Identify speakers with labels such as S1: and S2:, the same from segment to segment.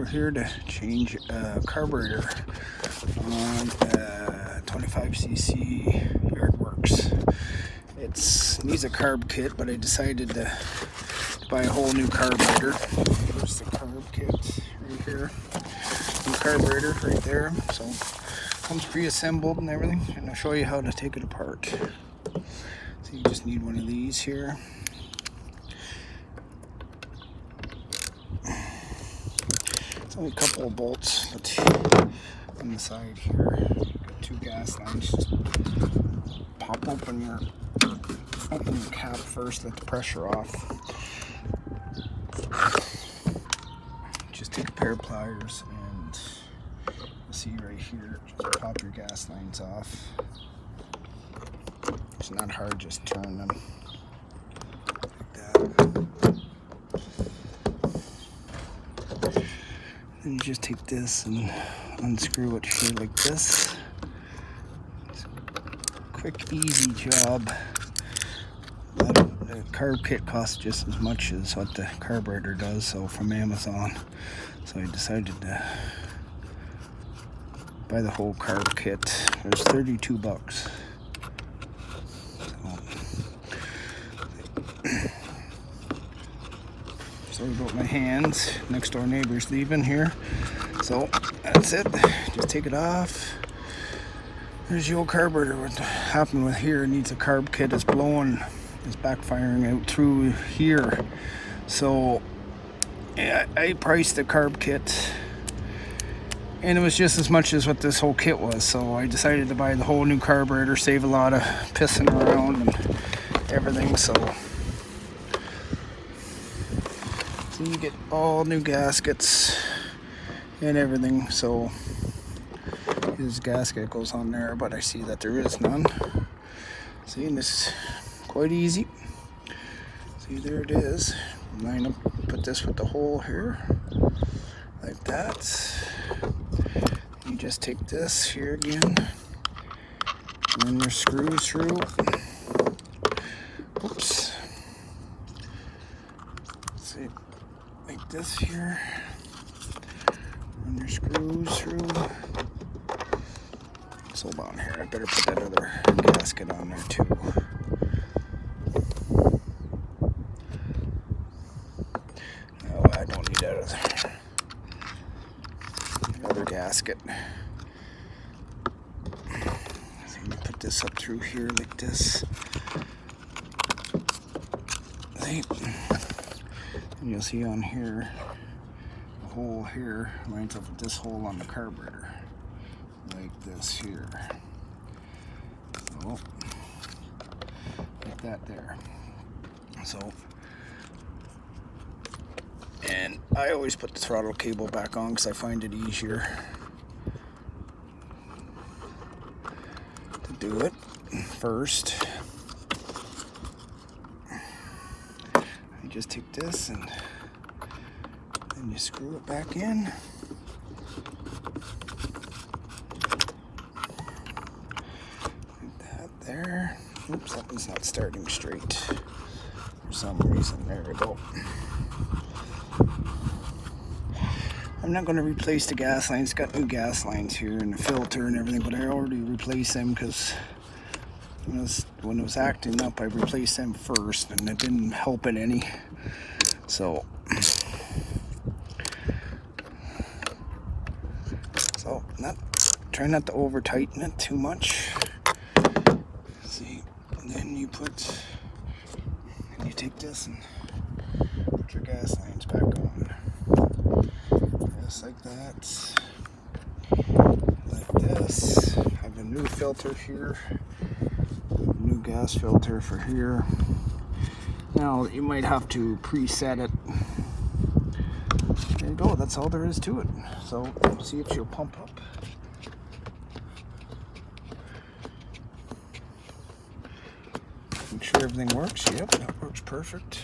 S1: we're here to change a carburetor on a 25cc Yardworks. It needs a carb kit, but I decided to buy a whole new carburetor. Here's the carb kit right here. New carburetor right there. So comes pre-assembled and everything, and I'll show you how to take it apart. So you just need one of these here. It's only a couple of bolts, but on the side here, got two gas lines. Just pop open your cap first, let the pressure off. Just take a pair of pliers and you'll see right here, just pop your gas lines off. It's not hard, just turn them like that. Then you just take this and unscrew it here like this. It's a quick, easy job. The carb kit costs just as much as what the carburetor does, so from Amazon. So I decided to buy the whole carb kit. It was $32. Sorry about my hands. Next door neighbor's leaving here. So that's it. Just take it off. There's the old carburetor. What happened with here, it needs a carb kit. It's blowing, it's backfiring out through here. So yeah, I priced the carb kit and it was just as much as what this whole kit was. So I decided to buy the whole new carburetor, save a lot of pissing around and everything. So you get all new gaskets and everything. So his gasket goes on there, but I see that there is none. See, and this is quite easy. See, there it is. Line up, put this with the hole here, like that. You just take this here again, run your screws through. Oops. See, like this here. Run your screws through. So hold on here. I better put that other gasket on there too. No, I don't need that other gasket. So you put this up through here like this. See? And you'll see on here, the hole here lines up with this hole on the carburetor. Like this here. So, like that there. So, and I always put the throttle cable back on because I find it easier to do it first. You just take this and then you screw it back in. There. Oops, that one's not starting straight for some reason. There we go. I'm not going to replace the gas lines. It's got new gas lines here and the filter and everything, but I already replaced them because when it was acting up, I replaced them first and it didn't help it any. So try not to over tighten it too much. See, and then you take this and put your gas lines back on. Just like that. Like this. I have a new filter here. New gas filter for here. Now, you might have to preset it. There you go, that's all there is to it. So, see if she'll pump up. Make sure everything works. Yep, that works perfect.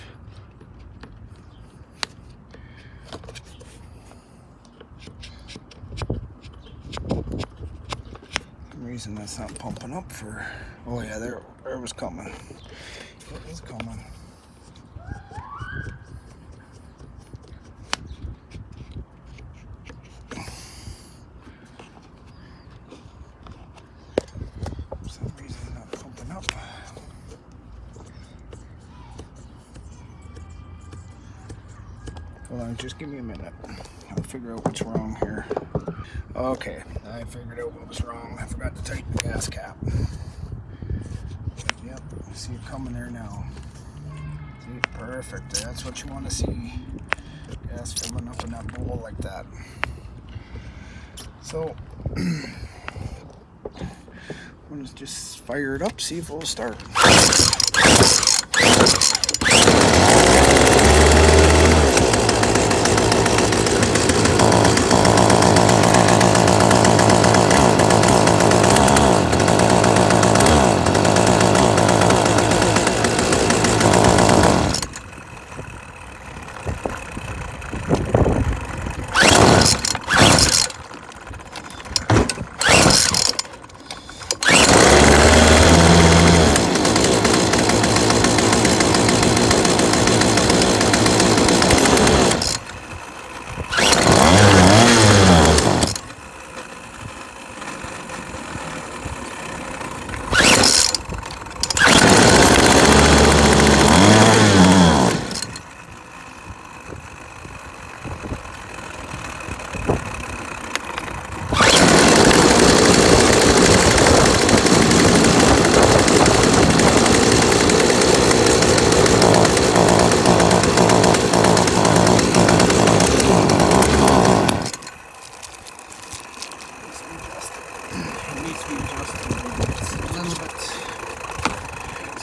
S1: For some reason that's not pumping up for. Oh yeah, there it was coming. It was coming. Just give me a minute. I'll figure out what's wrong here. Okay, I figured out what was wrong. I forgot to tighten the gas cap. Yep, I see it coming there now. See, perfect. That's what you want to see. Gas filling up in that bowl like that. So, I'm gonna just fire it up, see if it'll start.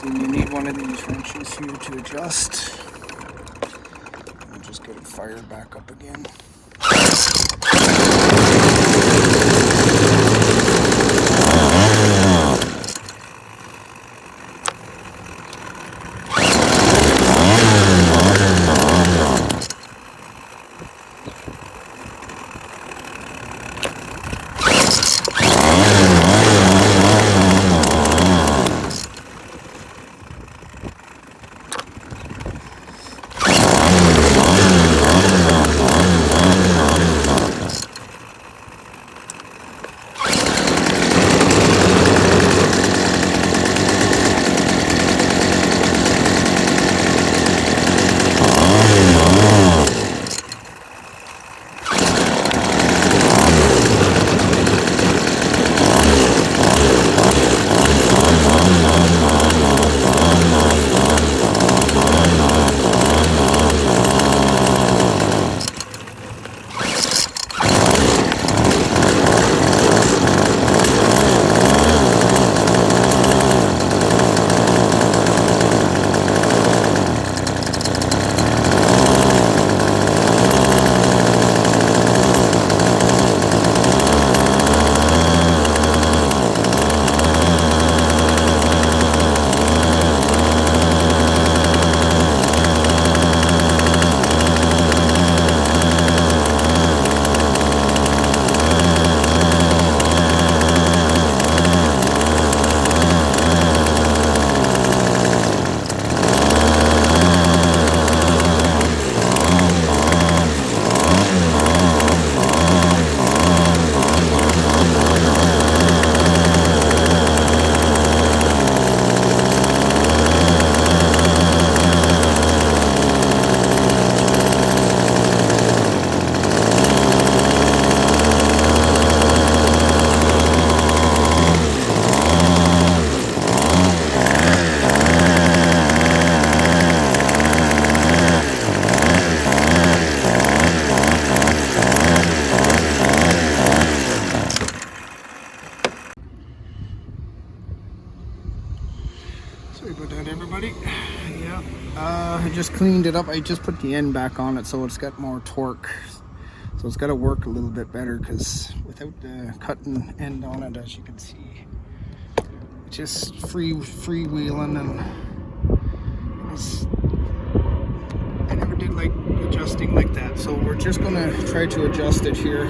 S1: You need one of these wrenches here to adjust. I'll just get it fired back up again. Sorry about that, everybody. Yeah, I just cleaned it up. I just put the end back on it so it's got more torque. So it's got to work a little bit better, because without the cutting end on it, as you can see, it's just freewheeling, and I never did like adjusting like that. So we're just gonna try to adjust it here.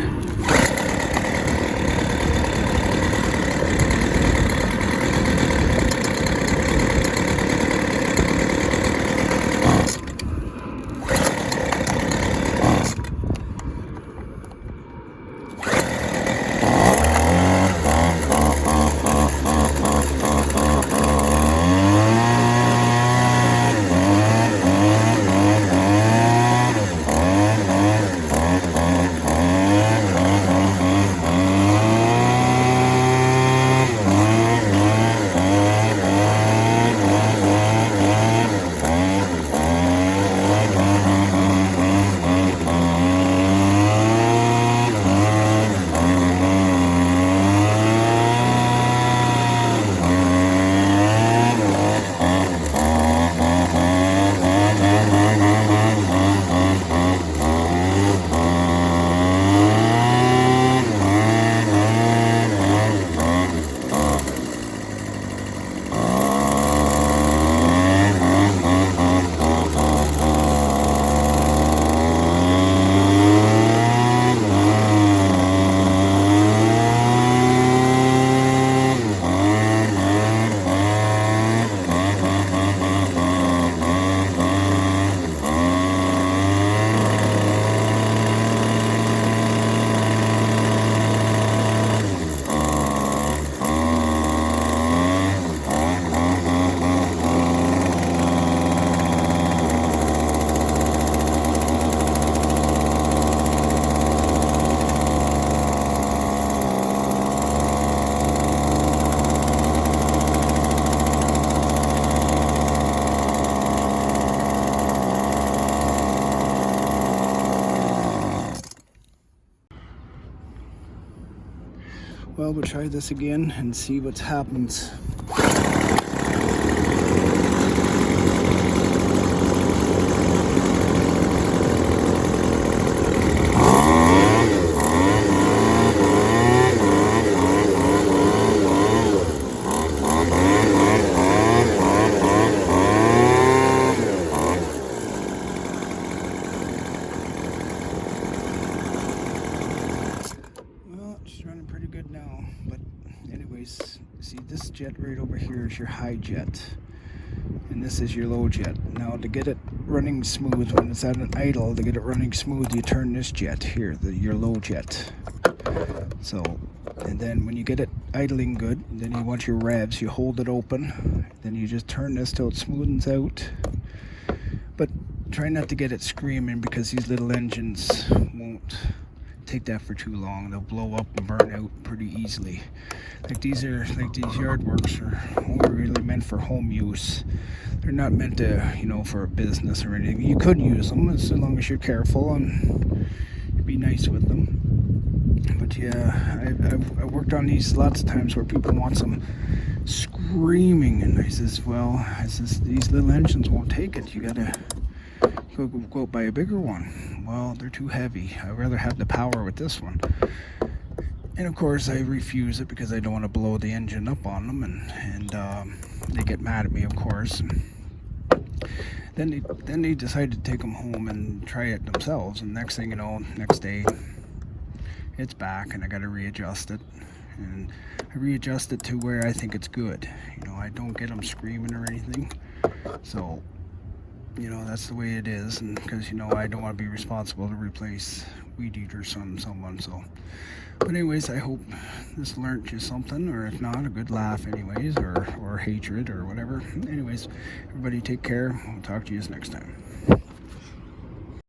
S1: Well, we'll try this again and see what happens. It's running pretty good now, but anyways, see this jet right over here is your high jet, and this is your low jet. Now to get it running smooth when it's at an idle, to get it running smooth, you turn this jet here, your low jet. So, and then when you get it idling good, then you want your revs, you hold it open, then you just turn this till it smoothens out. But try not to get it screaming, because these little engines won't take that for too long. They'll blow up and burn out pretty easily. Like these Yardworks are only really meant for home use. They're not meant to, for a business or anything. You could use them as long as you're careful and be nice with them. But yeah, I've worked on these lots of times where people want some screaming, and I says, well, these little engines won't take it. You gotta go buy a bigger one. Well, they're too heavy. I'd rather have the power with this one. And of course I refuse it because I don't want to blow the engine up on them, and they get mad at me, of course. Then they decide to take them home and try it themselves, and next thing you know, next day it's back and I got to readjust it, and I readjust it to where I think it's good. I don't get them screaming or anything, so that's the way it is. And because I don't want to be responsible to replace weed eaters on someone. So, but anyways, I hope this learned you something, or if not, a good laugh anyways, or hatred or whatever. Anyways, everybody take care. We'll talk to you next time.